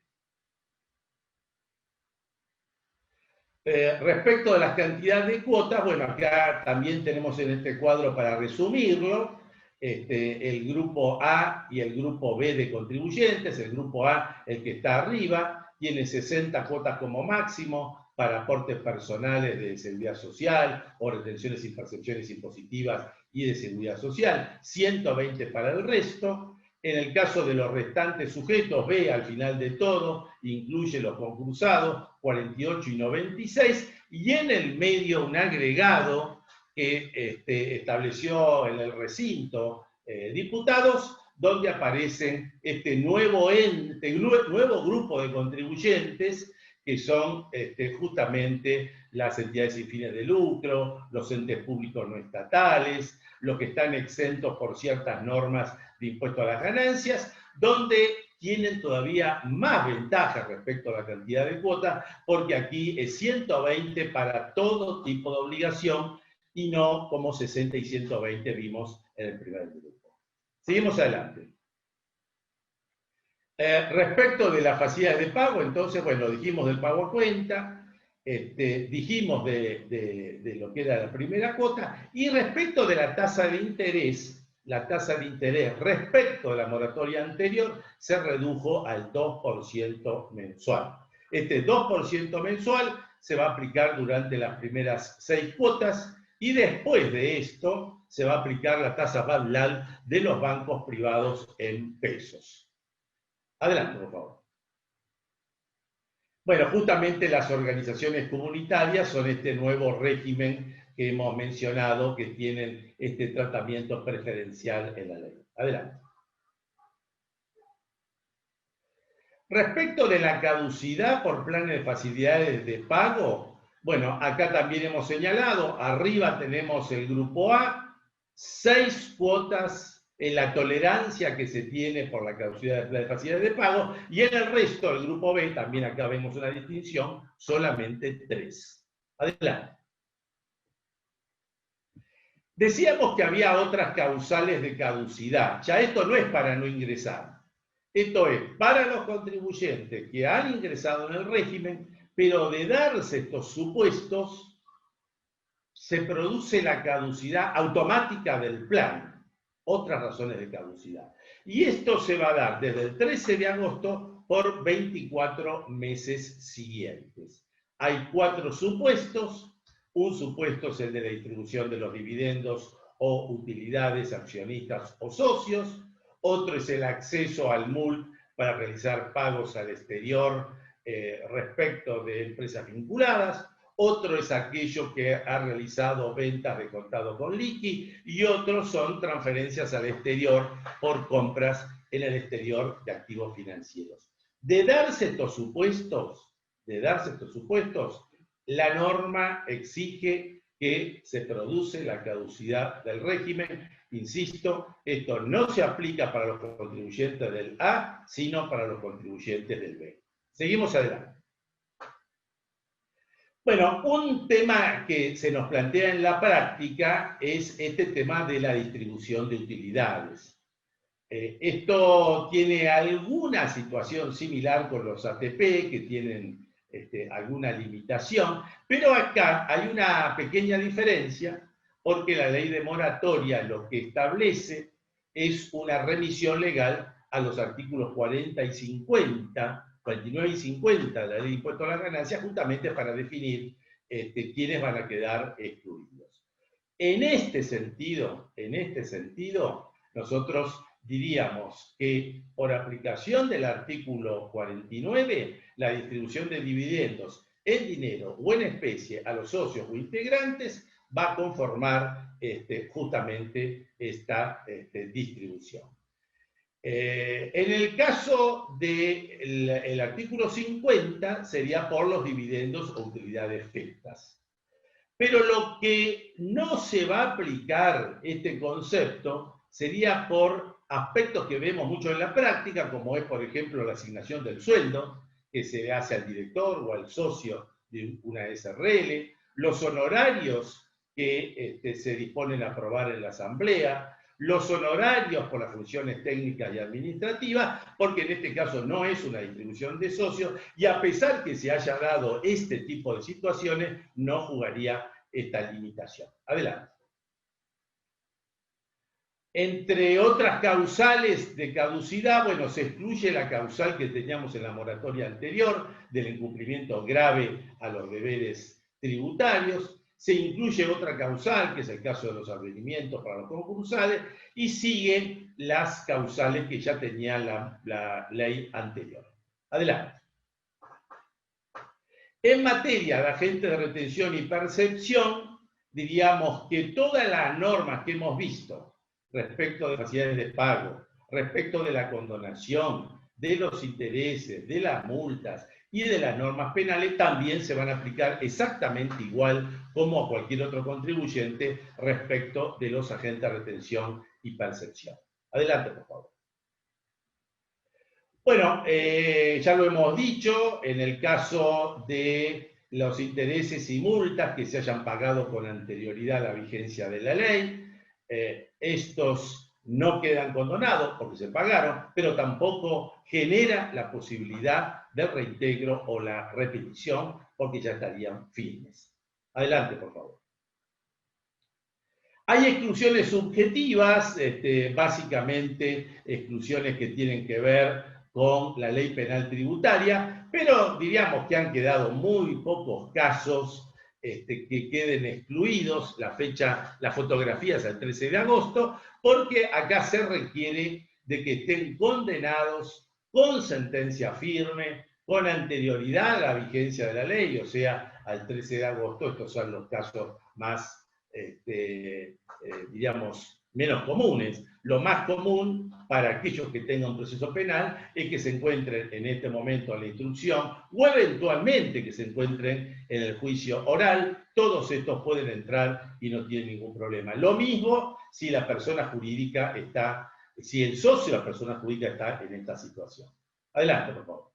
Respecto de las cantidades de cuotas, bueno, acá también tenemos en este cuadro, para resumirlo, el grupo A y el grupo B de contribuyentes. El grupo A, el que está arriba, tiene 60 cuotas como máximo para aportes personales de seguridad social o retenciones y percepciones impositivas y de seguridad social, 120 para el resto. En el caso de los restantes sujetos, B al final de todo, incluye los concursados, 48 y 96, y en el medio un agregado que estableció en el recinto diputados, donde aparecen nuevo grupo de contribuyentes, que son justamente las entidades sin fines de lucro, los entes públicos no estatales, los que están exentos por ciertas normas de impuesto a las ganancias, donde tienen todavía más ventaja respecto a la cantidad de cuotas, porque aquí es 120 para todo tipo de obligación y no como 60 y 120 vimos en el primer grupo. Seguimos adelante. Respecto de las facilidades de pago, entonces, bueno, dijimos del pago a cuenta, dijimos de lo que era la primera cuota, y respecto de la tasa de interés respecto de la moratoria anterior se redujo al 2% mensual. Este 2% mensual se va a aplicar durante las primeras 6 cuotas y después de esto se va a aplicar la tasa valoral de los bancos privados en pesos. Adelante, por favor. Bueno, justamente las organizaciones comunitarias son este nuevo régimen que hemos mencionado, que tienen este tratamiento preferencial en la ley. Adelante. Respecto de la caducidad por planes de facilidades de pago, bueno, acá también hemos señalado, arriba tenemos el grupo A, 6 cuotas en la tolerancia que se tiene por la caducidad de facilidades de pago, y en el resto, el grupo B, también acá vemos una distinción, solamente 3. Adelante. Decíamos que había otras causales de caducidad. Ya esto no es para no ingresar. Esto es para los contribuyentes que han ingresado en el régimen, pero de darse estos supuestos, se produce la caducidad automática del plan. Otras razones de caducidad. Y esto se va a dar desde el 13 de agosto por 24 meses siguientes. Hay 4 supuestos. Un supuesto es el de la distribución de los dividendos o utilidades, accionistas o socios. Otro es el acceso al MULT para realizar pagos al exterior respecto de empresas vinculadas. Otro es aquello que ha realizado ventas de contado con liqui, y otros son transferencias al exterior por compras en el exterior de activos financieros. De darse estos supuestos, la norma exige que se produce la caducidad del régimen. Insisto, esto no se aplica para los contribuyentes del A, sino para los contribuyentes del B. Seguimos adelante. Bueno, un tema que se nos plantea en la práctica es este tema de la distribución de utilidades. Esto tiene alguna situación similar con los ATP, que tienen alguna limitación, pero acá hay una pequeña diferencia, porque la ley de moratoria lo que establece es una remisión legal a los artículos 40 y 50, 49 y 50 de la ley de impuesto a las ganancias, justamente para definir quiénes van a quedar excluidos. En este sentido, nosotros diríamos que por aplicación del artículo 49, la distribución de dividendos en dinero o en especie a los socios o integrantes va a conformar justamente esta distribución. En el caso del artículo 50 sería por los dividendos o utilidades fectas. Pero lo que no se va a aplicar este concepto sería por aspectos que vemos mucho en la práctica, como es, por ejemplo, la asignación del sueldo, que se hace al director o al socio de una SRL, los honorarios que se disponen a aprobar en la asamblea, los honorarios por las funciones técnicas y administrativas, porque en este caso no es una distribución de socios, y a pesar que se haya dado este tipo de situaciones, no jugaría esta limitación. Adelante. Entre otras causales de caducidad, bueno, se excluye la causal que teníamos en la moratoria anterior, del incumplimiento grave a los deberes tributarios. Se incluye otra causal, que es el caso de los advenimientos para los concursales, y siguen las causales que ya tenía la ley anterior. Adelante. En materia de agentes de retención y percepción, diríamos que todas las normas que hemos visto respecto de facilidades de pago, respecto de la condonación, de los intereses, de las multas y de las normas penales, también se van a aplicar exactamente igual como a cualquier otro contribuyente respecto de los agentes de retención y percepción. Adelante, por favor. Bueno, ya lo hemos dicho, en el caso de los intereses y multas que se hayan pagado con anterioridad a la vigencia de la ley, estos no quedan condonados porque se pagaron, pero tampoco genera la posibilidad de reintegro o la repetición porque ya estarían firmes. Adelante, por favor. Hay exclusiones subjetivas, básicamente exclusiones que tienen que ver con la ley penal tributaria, pero diríamos que han quedado muy pocos casos que queden excluidos. La fecha, la fotografía es el 13 de agosto, porque acá se requiere de que estén condenados con sentencia firme con anterioridad a la vigencia de la ley, o sea, al 13 de agosto. Estos son los casos más, diríamos, menos comunes. Lo más común para aquellos que tengan un proceso penal es que se encuentren en este momento en la instrucción o eventualmente que se encuentren en el juicio oral. Todos estos pueden entrar y no tienen ningún problema. Lo mismo si la persona jurídica está, si el socio de la persona jurídica está en esta situación. Adelante, por favor.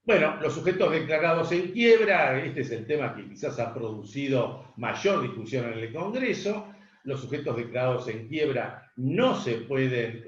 Bueno, los sujetos declarados en quiebra, este es el tema que quizás ha producido mayor discusión en el Congreso. Los sujetos declarados en quiebra no se pueden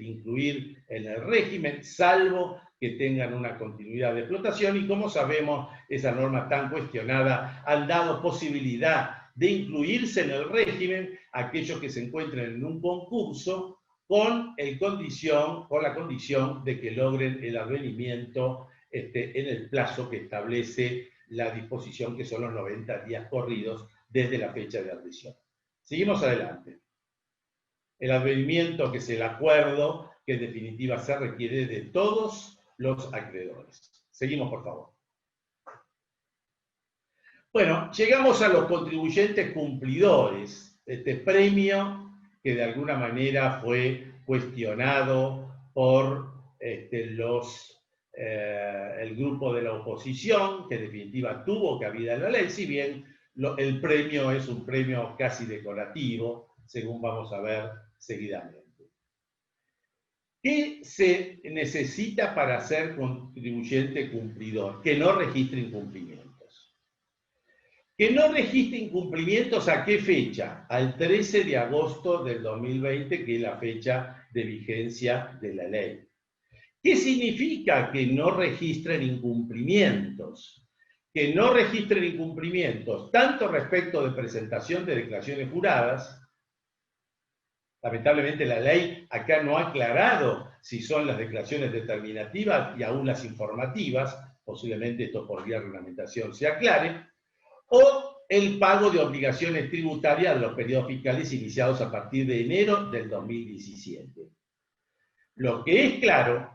incluir en el régimen, salvo que tengan una continuidad de explotación, y como sabemos, esa norma tan cuestionada han dado posibilidad de incluirse en el régimen aquellos que se encuentren en un concurso con la condición de que logren el advenimiento en el plazo que establece la disposición, que son los 90 días corridos desde la fecha de admisión. Seguimos adelante. El advenimiento, que es el acuerdo, que en definitiva se requiere de todos los acreedores. Seguimos, por favor. Bueno, llegamos a los contribuyentes cumplidores. Este premio que de alguna manera fue cuestionado por el grupo de la oposición, que en definitiva tuvo cabida en la ley, si bien el premio es un premio casi decorativo, según vamos a ver seguidamente. ¿Qué se necesita para ser contribuyente cumplidor? Que no registre incumplimientos. Que no registre incumplimientos, ¿a qué fecha? Al 13 de agosto del 2020, que es la fecha de vigencia de la ley. ¿Qué significa que no registren incumplimientos? Que no registren incumplimientos tanto respecto de presentación de declaraciones juradas. Lamentablemente la ley acá no ha aclarado si son las declaraciones determinativas y aún las informativas, posiblemente esto por vía de reglamentación se aclare, o el pago de obligaciones tributarias de los periodos fiscales iniciados a partir de enero del 2017. Lo que es claro,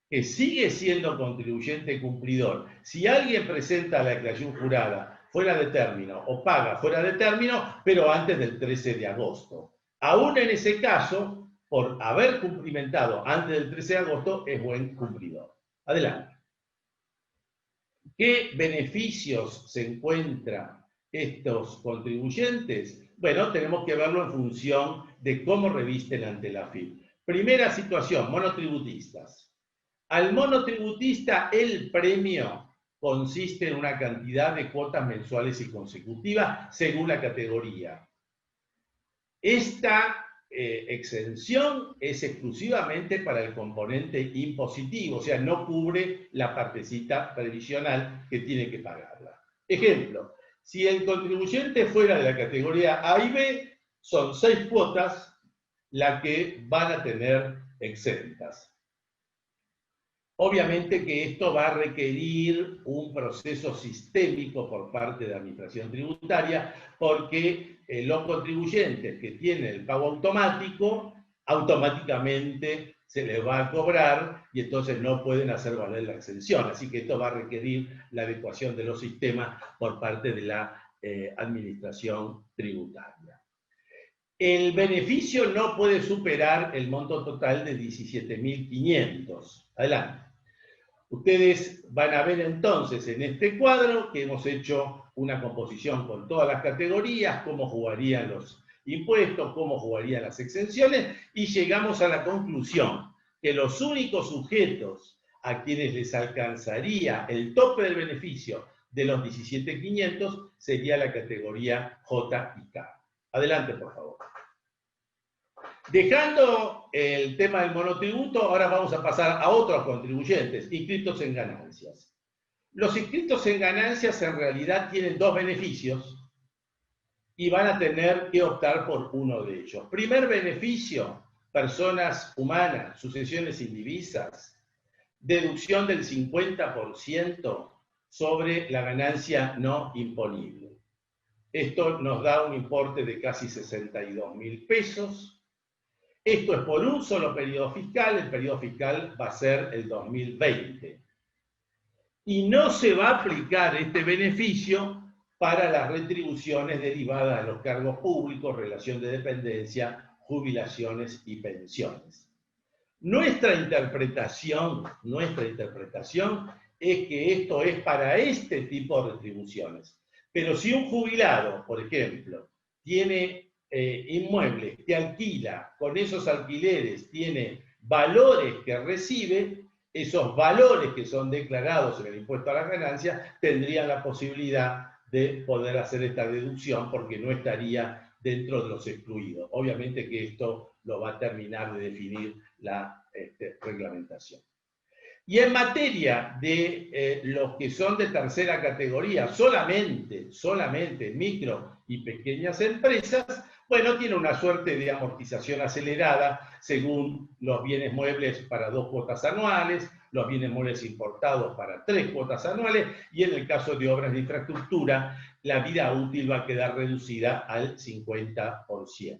que sigue siendo contribuyente cumplidor si alguien presenta la declaración jurada fuera de término o paga fuera de término, pero antes del 13 de agosto. Aún en ese caso, por haber cumplimentado antes del 13 de agosto, es buen cumplidor. Adelante. ¿Qué beneficios se encuentran estos contribuyentes? Bueno, tenemos que verlo en función de cómo revisten ante la AFIP. Primera situación, monotributistas. Al monotributista, el premio consiste en una cantidad de cuotas mensuales y consecutivas según la categoría. Esta exención es exclusivamente para el componente impositivo, o sea, no cubre la partecita previsional que tiene que pagarla. Ejemplo, si el contribuyente fuera de la categoría A y B, son 6 cuotas las que van a tener exentas. Obviamente que esto va a requerir un proceso sistémico por parte de la Administración Tributaria, porque los contribuyentes que tienen el pago automático, automáticamente se les va a cobrar y entonces no pueden hacer valer la exención. Así que esto va a requerir la adecuación de los sistemas por parte de la Administración Tributaria. El beneficio no puede superar el monto total de 17.500. Adelante. Ustedes van a ver entonces en este cuadro que hemos hecho una composición con todas las categorías, cómo jugarían los impuestos, cómo jugarían las exenciones, y llegamos a la conclusión que los únicos sujetos a quienes les alcanzaría el tope del beneficio de los 17.500 sería la categoría J y K. Adelante, por favor. Dejando el tema del monotributo, ahora vamos a pasar a otros contribuyentes, inscritos en ganancias. Los inscritos en ganancias en realidad tienen dos beneficios y van a tener que optar por uno de ellos. Primer beneficio, personas humanas, sucesiones indivisas, deducción del 50% sobre la ganancia no imponible. Esto nos da un importe de casi 62.000 pesos. Esto es por un solo periodo fiscal, el periodo fiscal va a ser el 2020. Y no se va a aplicar este beneficio para las retribuciones derivadas de los cargos públicos, relación de dependencia, jubilaciones y pensiones. Nuestra interpretación es que esto es para este tipo de retribuciones. Pero si un jubilado, por ejemplo, tiene inmuebles que alquila, con esos alquileres tiene valores que recibe, esos valores que son declarados en el impuesto a las ganancias tendrían la posibilidad de poder hacer esta deducción porque no estaría dentro de los excluidos. Obviamente que esto lo va a terminar de definir la reglamentación. Y en materia de los que son de tercera categoría, solamente micro y pequeñas empresas, bueno, tiene una suerte de amortización acelerada según los bienes muebles para 2 cuotas anuales, los bienes muebles importados para 3 cuotas anuales, y en el caso de obras de infraestructura, la vida útil va a quedar reducida al 50%.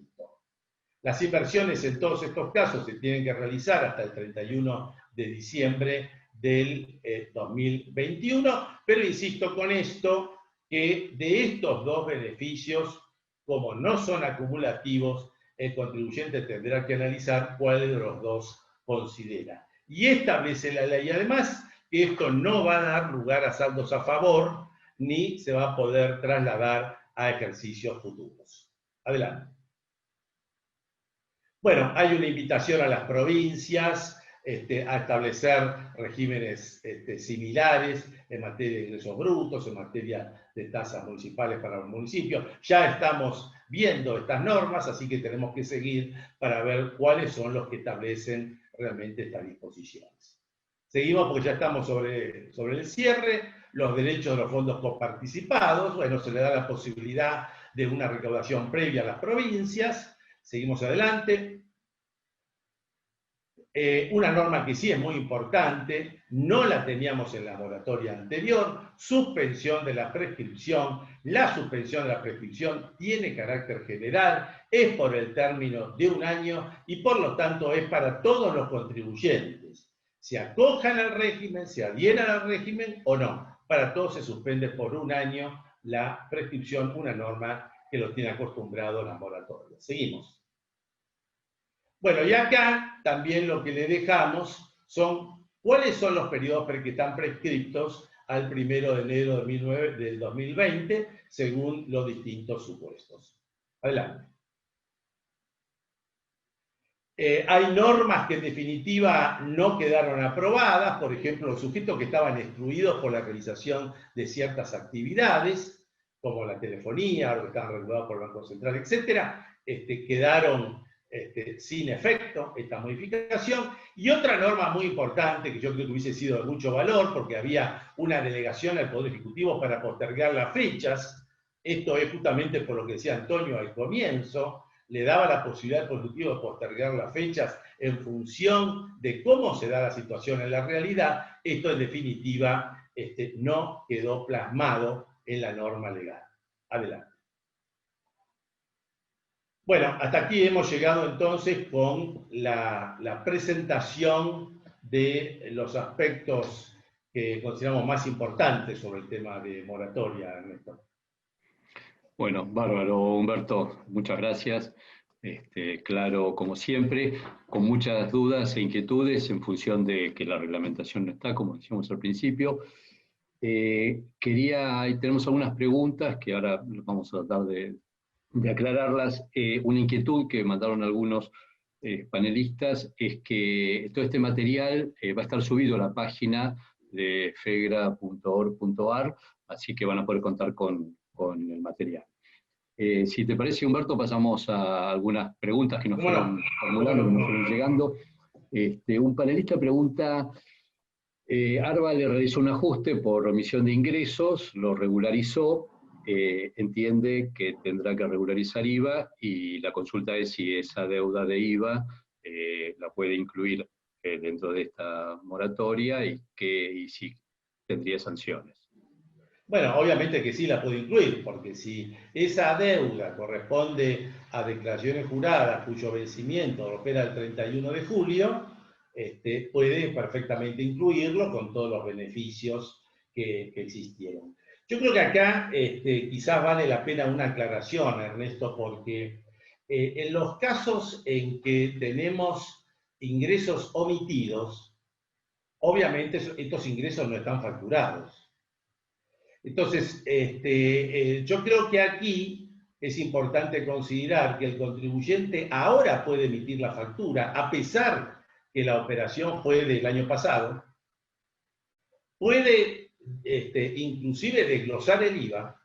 Las inversiones en todos estos casos se tienen que realizar hasta el 31 de diciembre del 2021, pero insisto con esto que de estos dos beneficios, como no son acumulativos, el contribuyente tendrá que analizar cuál de los dos considera. Y establece la ley además que esto no va a dar lugar a saldos a favor, ni se va a poder trasladar a ejercicios futuros. Adelante. Bueno, hay una invitación a las provincias a establecer regímenes similares en materia de ingresos brutos, en materia de tasas municipales para los municipios. Ya estamos viendo estas normas, así que tenemos que seguir para ver cuáles son los que establecen realmente estas disposiciones. Seguimos porque ya estamos sobre el cierre. Los derechos de los fondos coparticipados, bueno, se le da la posibilidad de una recaudación previa a las provincias. Seguimos adelante. Una norma que sí es muy importante, no la teníamos en la moratoria anterior, suspensión de la prescripción. La suspensión de la prescripción tiene carácter general, es por el término de 1 año y por lo tanto es para todos los contribuyentes. Se acojan al régimen, se adhieran al régimen o no. Para todos se suspende por 1 año la prescripción, una norma que lo tiene acostumbrado a las moratorias. Seguimos. Bueno, y acá también lo que le dejamos son cuáles son los periodos que están prescriptos al 1 de enero del 2020, según los distintos supuestos. Adelante. Hay normas que en definitiva no quedaron aprobadas, por ejemplo, los sujetos que estaban excluidos por la realización de ciertas actividades, como la telefonía, los que estaban regulados por el Banco Central, etc., quedaron sin efecto esta modificación. Y otra norma muy importante, que yo creo que hubiese sido de mucho valor, porque había una delegación al Poder Ejecutivo para postergar las fechas. Esto es justamente por lo que decía Antonio al comienzo, le daba la posibilidad al Poder Ejecutivo de postergar las fechas en función de cómo se da la situación en la realidad. Esto en definitiva no quedó plasmado en la norma legal. Adelante. Bueno, hasta aquí hemos llegado entonces con la presentación de los aspectos que consideramos más importantes sobre el tema de moratoria, Ernesto. Bueno, bárbaro, Humberto, muchas gracias. Claro, como siempre, con muchas dudas e inquietudes en función de que la reglamentación no está, como decíamos al principio. Tenemos algunas preguntas que ahora vamos a tratar de aclararlas. Una inquietud que mandaron algunos panelistas es que todo este material va a estar subido a la página de fegra.org.ar, así que van a poder contar con el material. Si te parece, Humberto, pasamos a algunas preguntas que nos fueron formulando, que nos fueron llegando. Un panelista pregunta, ARBA le realizó un ajuste por omisión de ingresos, lo regularizó, entiende que tendrá que regularizar IVA, y la consulta es si esa deuda de IVA la puede incluir dentro de esta moratoria y si tendría sanciones. Bueno, obviamente que sí la puede incluir, porque si esa deuda corresponde a declaraciones juradas cuyo vencimiento opera el 31 de julio, puede perfectamente incluirlo con todos los beneficios que existieron. Yo creo que acá quizás vale la pena una aclaración, Ernesto, porque en los casos en que tenemos ingresos omitidos, obviamente estos ingresos no están facturados. Entonces, yo creo que aquí es importante considerar que el contribuyente ahora puede emitir la factura, a pesar que la operación fue del año pasado, puede inclusive desglosar el IVA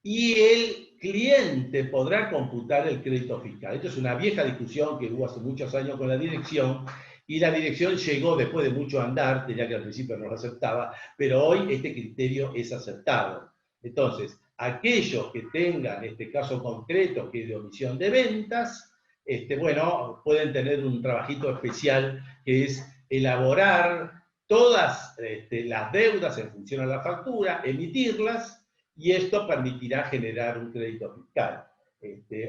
y el cliente podrá computar el crédito fiscal. Esto es una vieja discusión que hubo hace muchos años con la dirección, y la dirección llegó después de mucho andar, ya que al principio no lo aceptaba, pero hoy este criterio es aceptado. Entonces, aquellos que tengan este caso concreto, que es de omisión de ventas, bueno, pueden tener un trabajito especial, que es elaborar todas las deudas en función a la factura, emitirlas, y esto permitirá generar un crédito fiscal.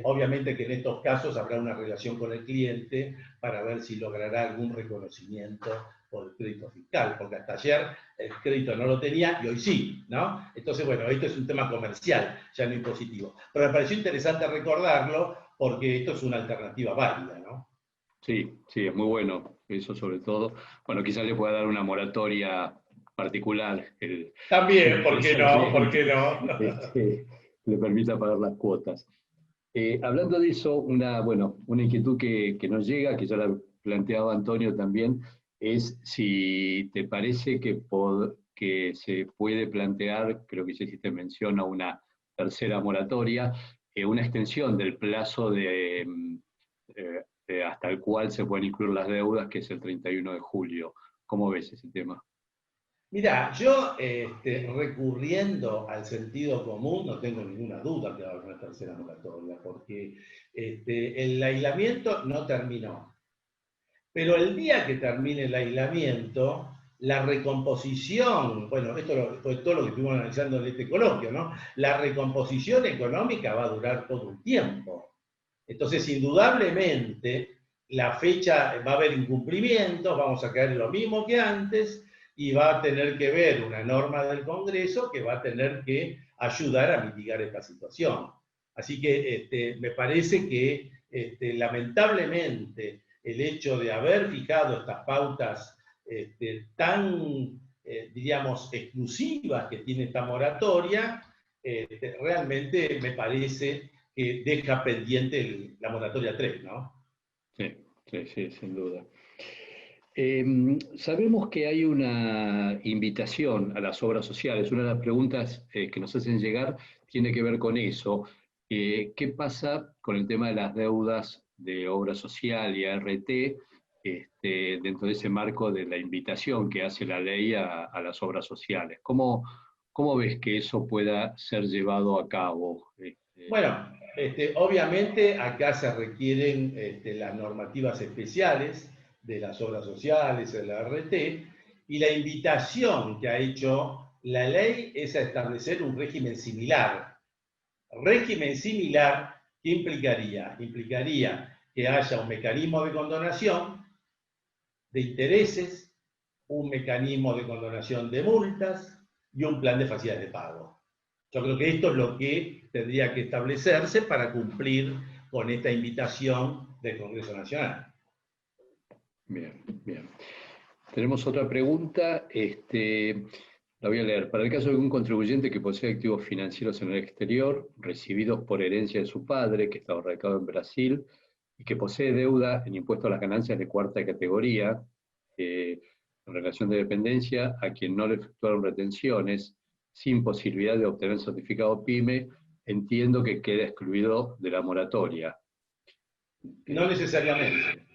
Obviamente que en estos casos habrá una relación con el cliente para ver si logrará algún reconocimiento por el crédito fiscal, porque hasta ayer el crédito no lo tenía y hoy sí, ¿no? Entonces, bueno, esto es un tema comercial, ya no impositivo. Pero me pareció interesante recordarlo porque esto es una alternativa válida, ¿no? Sí, sí, es muy bueno, eso sobre todo. Bueno, quizás le pueda dar una moratoria particular También, el ¿por qué no? ¿Por qué cliente, no? le permita pagar las cuotas. Hablando de eso, una inquietud que nos llega, que ya la planteaba Antonio también, es si te parece que se puede plantear, creo que ya hiciste mención a una tercera moratoria, una extensión del plazo hasta el cual se pueden incluir las deudas, que es el 31 de julio. ¿Cómo ves ese tema? Mira, yo recurriendo al sentido común, no tengo ninguna duda que va a haber una tercera moratoria, porque el aislamiento no terminó. Pero el día que termine el aislamiento, la recomposición, bueno, esto fue todo lo que estuvimos analizando en este coloquio, ¿no? La recomposición económica va a durar todo un tiempo. Entonces, indudablemente, la fecha va a haber incumplimientos, vamos a caer en lo mismo que antes, y va a tener que ver una norma del Congreso que va a tener que ayudar a mitigar esta situación. Así que me parece que lamentablemente el hecho de haber fijado estas pautas tan, diríamos, exclusivas que tiene esta moratoria, realmente me parece que deja pendiente la moratoria 3, ¿no? Sí, sí, sí, sin duda. Sabemos que hay una invitación a las obras sociales. Una de las preguntas que nos hacen llegar tiene que ver con eso. ¿Qué pasa con el tema de las deudas de obra social y ART dentro de ese marco de la invitación que hace la ley a las obras sociales? ¿Cómo ves que eso pueda ser llevado a cabo? Bueno, obviamente acá se requieren las normativas especiales de las obras sociales, de la ART, y la invitación que ha hecho la ley es a establecer un régimen similar. Régimen similar, ¿qué implicaría? Implicaría que haya un mecanismo de condonación de intereses, un mecanismo de condonación de multas y un plan de facilidades de pago. Yo creo que esto es lo que tendría que establecerse para cumplir con esta invitación del Congreso Nacional. Bien, bien. Tenemos otra pregunta, la voy a leer. Para el caso de algún contribuyente que posee activos financieros en el exterior, recibidos por herencia de su padre, que está radicado en Brasil, y que posee deuda en impuesto a las ganancias de cuarta categoría, en relación de dependencia, a quien no le efectuaron retenciones, sin posibilidad de obtener certificado PYME, entiendo que queda excluido de la moratoria. No necesariamente,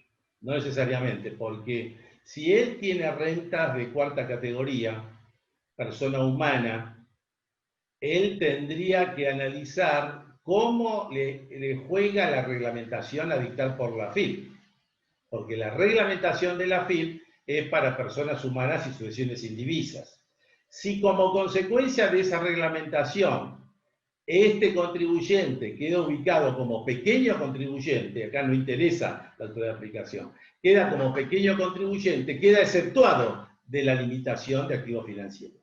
no necesariamente, porque si él tiene rentas de cuarta categoría, persona humana, él tendría que analizar cómo le juega la reglamentación a dictar por la AFIP, porque la reglamentación de la AFIP es para personas humanas y sucesiones indivisas. Si como consecuencia de esa reglamentación este contribuyente queda ubicado como pequeño contribuyente, acá no interesa la altura de aplicación, queda como pequeño contribuyente, queda exceptuado de la limitación de activos financieros.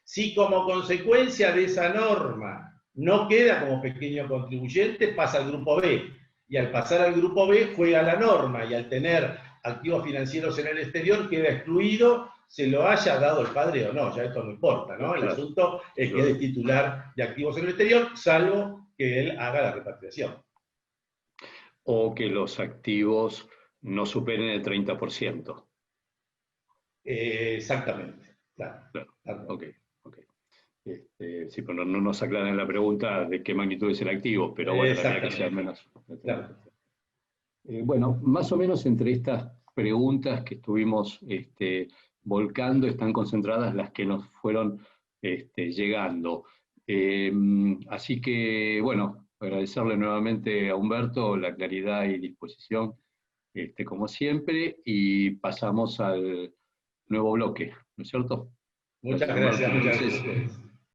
Si como consecuencia de esa norma no queda como pequeño contribuyente, pasa al grupo B. Y al pasar al grupo B juega la norma, y al tener activos financieros en el exterior queda excluido, se lo haya dado el padre o no, ya esto no importa, ¿no? El asunto es que es titular de activos en el exterior, salvo que él haga la repatriación. O que los activos no superen el 30%. Exactamente, claro. Ok. Sí, pero no nos aclaran la pregunta de qué magnitud es el activo, pero bueno, la idea que sea menos. Claro. Bueno, más o menos entre estas preguntas que estuvimos volcando están concentradas las que nos fueron llegando. Así que, bueno, agradecerle nuevamente a Humberto la claridad y disposición, como siempre, y pasamos al nuevo bloque, ¿no es cierto? Muchas gracias.